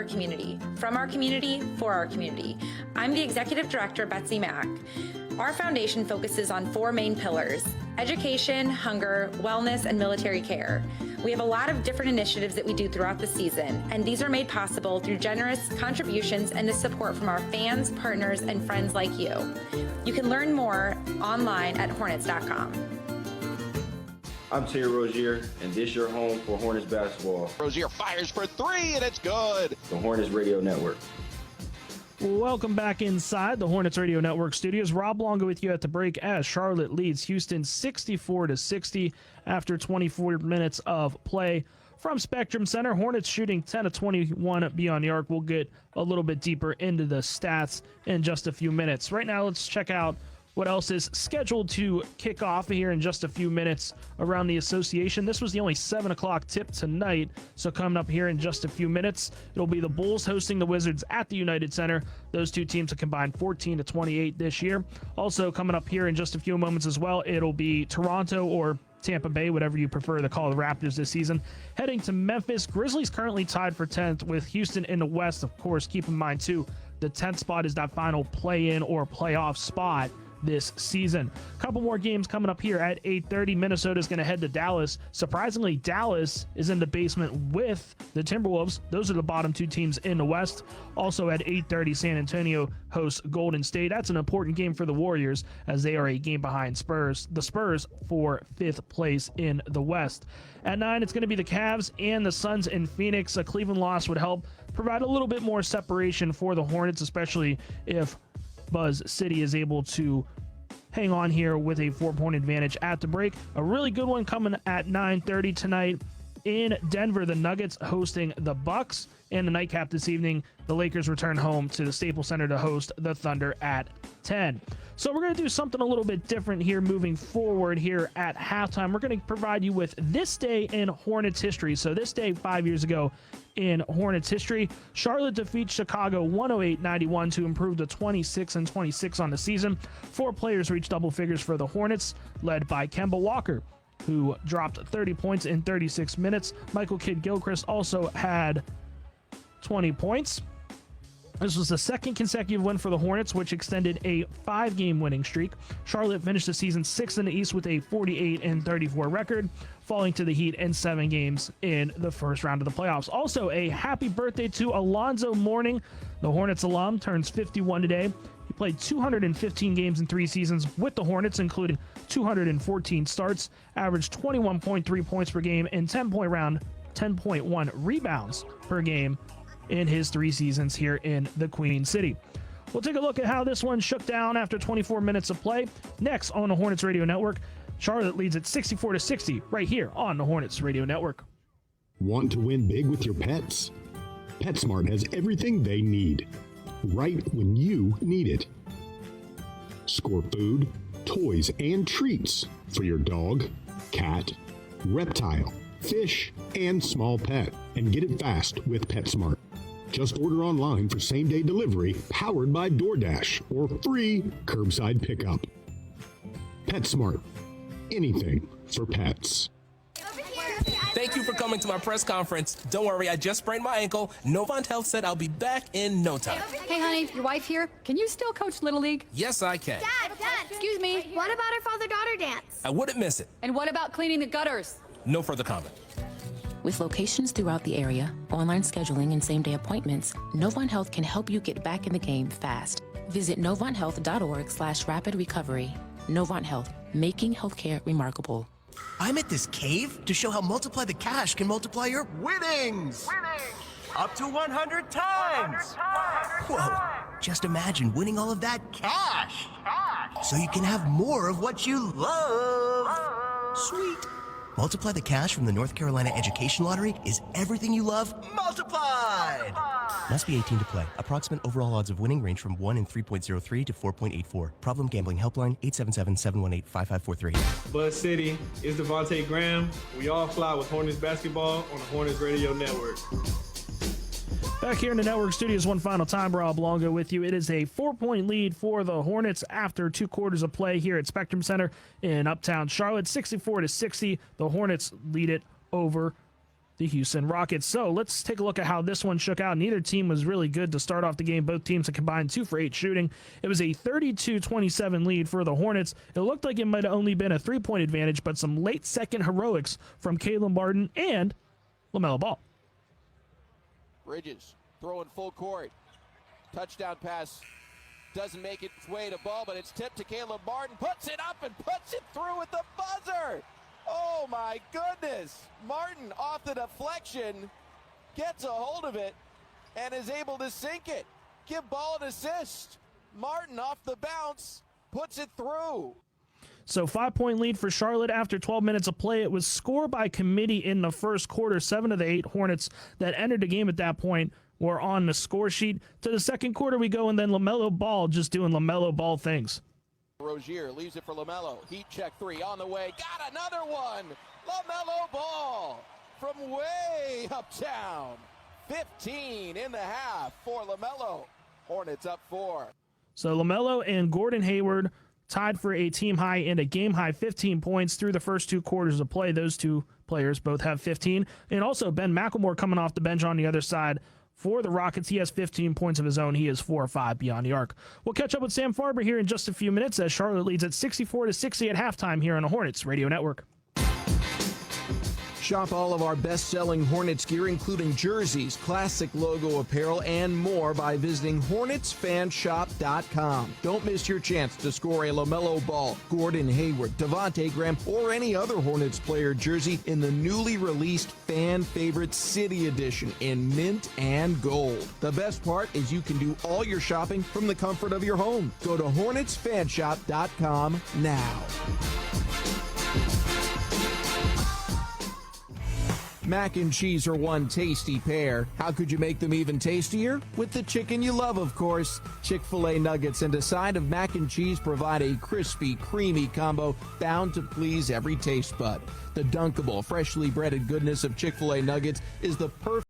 community, from our community, for our community. I'm the Executive Director, Betsy Mack. Our foundation focuses on 4 main pillars: education, hunger, wellness, and military care. We have a lot of different initiatives that we do throughout the season, and these are made possible through generous contributions and the support from our fans, partners, and friends like you. You can learn more online at hornets.com. I'm Terry Rozier, and this is your home for Hornets basketball. Rozier fires for 3, and it's good. The Hornets Radio Network. Welcome back inside the Hornets Radio Network studios. Rob Longo with you at the break as Charlotte leads Houston 64-60 after 24 minutes of play. From Spectrum Center, Hornets shooting 10 of 21 beyond the arc. We'll get a little bit deeper into the stats in just a few minutes. Right now, let's check out what else is scheduled to kick off here in just a few minutes around the association. This was the only 7 o'clock tip tonight, so coming up here in just a few minutes, it'll be the Bulls hosting the Wizards at the United Center. Those two teams have combined 14 to 28 this year. Also coming up here in just a few moments as well, it'll be Toronto or Tampa Bay, whatever you prefer to call the Raptors this season, heading to Memphis. Grizzlies currently tied for 10th with Houston in the West. Of course, keep in mind too, the 10th spot is that final play-in or playoff spot this season. A couple more games coming up here at 8:30. Minnesota's going to head to Dallas. Surprisingly, Dallas is in the basement with the Timberwolves. Those are the bottom 2 teams in the West. Also at 8:30, San Antonio hosts Golden State. That's an important game for the Warriors as they are a game behind the Spurs for 5th place in the West. At 9, it's going to be the Cavs and the Suns in Phoenix. A Cleveland loss would help provide a little bit more separation for the Hornets, especially if Buzz City is able to hang on here with a 4-point advantage at the break. A really good one coming at 9:30 tonight in Denver. The Nuggets hosting the Bucks, and the nightcap this evening, the Lakers return home to the Staples Center to host the Thunder at 10. So we're going to do something a little bit different here moving forward here at halftime. We're going to provide you with this day in Hornets history. So this day 5 years ago in Hornets history, Charlotte defeats Chicago 108-91 to improve to 26-26 on the season. 4 players reached double figures for the Hornets, led by Kemba Walker, who dropped 30 points in 36 minutes. Michael Kidd-Gilchrist also had 20 points. This was the second consecutive win for the Hornets, which extended a 5-game winning streak. Charlotte finished the season 6th in the East with a 48-34 record, falling to the Heat in 7 games in the first round of the playoffs. Also, a happy birthday to Alonzo Mourning. The Hornets alum turns 51 today. He played 215 games in 3 seasons with the Hornets, including 214 starts, averaged 21.3 points per game, and 10.1 rebounds per game in his 3 seasons here in the Queen City. We'll take a look at how this one shook down after 24 minutes of play. Next on the Hornets Radio Network, Charlotte leads at 64-60 right here on the Hornets Radio Network. Want to win big with your pets? PetSmart has everything they need, right when you need it. Score food, toys, and treats for your dog, cat, reptile, fish, and small pet, and get it fast with PetSmart. Just order online for same-day delivery powered by DoorDash or free curbside pickup. PetSmart. Anything for pets. Thank you for coming to my press conference. Don't worry, I just sprained my ankle. Novant Health said I'll be back in no time. Hey, honey, your wife here. Can you still coach Little League? Yes, I can. Dad, excuse me. What about our father-daughter dance? I wouldn't miss it. And what about cleaning the gutters? No further comment. With locations throughout the area, online scheduling, and same-day appointments, Novant Health can help you get back in the game fast. Visit novanthealth.org/rapid recovery. Novant Health, making healthcare remarkable. I'm at this cave to show how Multiply the Cash can multiply your winnings. Up to 100 times. Whoa, just imagine winning all of that cash. So you can have more of what you love. Sweet. Multiply the Cash from the North Carolina Education Lottery is everything you love multiplied. Must be 18 to play. Approximate overall odds of winning range from 1 in 3.03 to 4.84. Problem gambling helpline 877-718-5543. Buzz City, it's Devontae Graham. We all fly with Hornets basketball on the Hornets Radio Network. Back here in the network studios one final time, Rob Longo with you. It is a 4-point lead for the Hornets after 2 quarters of play here at Spectrum Center in Uptown Charlotte. 64-60. The Hornets lead it over the Houston Rockets. So let's take a look at how this one shook out. Neither team was really good to start off the game. Both teams had combined 2 for 8 shooting. It was a 32-27 lead for the Hornets. It looked like it might have only been a 3-point advantage, but some late second heroics from Caleb Martin and LaMelo Ball. Bridges throwing full court. Touchdown pass doesn't make its way to Ball, but it's tipped to Caleb Martin. Puts it up and puts it through with the buzzer. Oh my goodness. Martin off the deflection gets a hold of it and is able to sink it. Give Ball an assist. Martin off the bounce puts it through. So 5-point lead for Charlotte after 12 minutes of play. It was score by committee in the first quarter. 7 of the 8 Hornets that entered the game at that point were on the score sheet. To the second quarter we go, and then LaMelo Ball just doing LaMelo Ball things. Rozier leaves it for LaMelo. Heat check 3 on the way. Got another one. LaMelo Ball from way uptown. 15 in the half for LaMelo. Hornets up 4. So LaMelo and Gordon Hayward tied for a team high and a game high 15 points through the first 2 quarters of play. Those 2 players both have 15. And also Ben McLemore coming off the bench on the other side. For the Rockets, he has 15 points of his own. He is 4 or 5 beyond the arc. We'll catch up with Sam Farber here in just a few minutes as Charlotte leads at 64-60 at halftime here on the Hornets Radio Network. Shop all of our best-selling Hornets gear, including jerseys, classic logo apparel, and more by visiting HornetsFanshop.com. Don't miss your chance to score a LaMelo Ball, Gordon Hayward, Devontae Graham, or any other Hornets player jersey in the newly released fan favorite City Edition in mint and gold. The best part is you can do all your shopping from the comfort of your home. Go to HornetsFanshop.com now. Mac and cheese are one tasty pair. How could you make them even tastier? With the chicken you love, of course. Chick-fil-A nuggets and a side of mac and cheese provide a crispy, creamy combo bound to please every taste bud. The dunkable, freshly breaded goodness of Chick-fil-A nuggets is the perfect